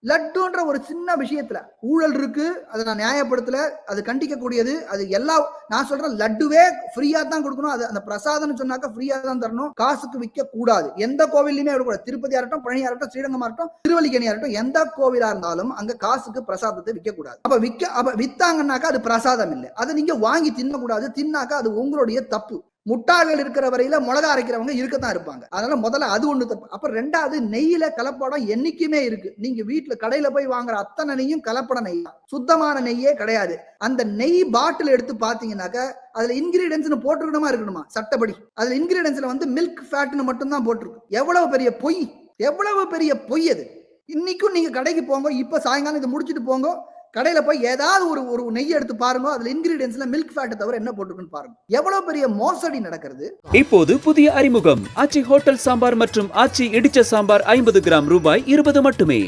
லட்டுன்ற ஒரு சின்ன விஷயத்துல ஊழல் இருக்கு. அதை நான் நியாயப்படுத்தல. அது கண்டிக்கக்கூடியது. அது எல்லா நான் சொல்றேன் லட்டுவே ஃப்ரீயா தான் கொடுக்கணும். அது அந்த பிரசாதம்னு சொன்னாக்க ஃப்ரீயா தான் தரணும். காசுக்கு விற்க கூடாது. எந்த கோவில்லையுமே விடக்கூடாது. திருப்பதியா இருக்கட்டும், பழனியா இருக்கட்டும், ஸ்ரீரங்கமா இருக்கட்டும், திருவல்லிக்கேணியா இருக்கட்டும், எந்த கோவிலா இருந்தாலும் அங்க காசுக்கு பிரசாதத்தை விற்க கூடாது. அப்ப வித்தாங்கன்னாக்கா அது பிரசாதம் இல்லை. அதை நீங்க வாங்கி தின்னக்கூடாது. தின்னாக்கா அது உங்களுடைய தப்பு. முட்டாள்கள் இருக்கிற வரையில மிளகா அரைக்கிறவங்க இருக்கத்தான் இருப்பாங்க. அதனால முதல்ல அது ஒண்ணு தப்பு. அப்புறம் ரெண்டாவது நெய்யில கலப்படம் என்னைக்குமே இருக்கு. நீங்க வீட்டுல கடையில போய் வாங்குற அத்தனை நெய்யும் கலப்பட நெய் தான். சுத்தமான நெய்யே கிடையாது. அந்த நெய் பாட்டில் எடுத்து பாத்தீங்கன்னாக்க அதுல இன்கிரீடியன்ஸ் போட்டுருக்கணுமா இருக்கணுமா சட்டப்படி. அதுல இன்கிரீடியன்ஸ்ல வந்து மில்க் ஃபேட்னு மட்டும் தான் போட்டிருக்கு. எவ்வளவு பெரிய பொய், எவ்வளவு பெரிய பொய் அது. இன்னைக்கும் நீங்க கடைக்கு போங்க. இப்ப சாயங்காலம் இதை முடிச்சுட்டு போங்க. கடையில போய் ஏதாவது ஒரு நெய் எடுத்து பாருங்க. அதுல இன்கிரீடியன்ஸ்ல மில்க் ஃபேட் தவிர என்ன போட்டுருக்குன்னு பாருங்க. எவ்வளவு பெரிய மோசடி நடக்கிறது. இப்போது புதிய அறிமுகம் ஆச்சி ஹோட்டல் சாம்பார் மற்றும் ஆச்சி இடிச்ச சாம்பார் 50 கிராம் ரூபாய் 20 மட்டுமே.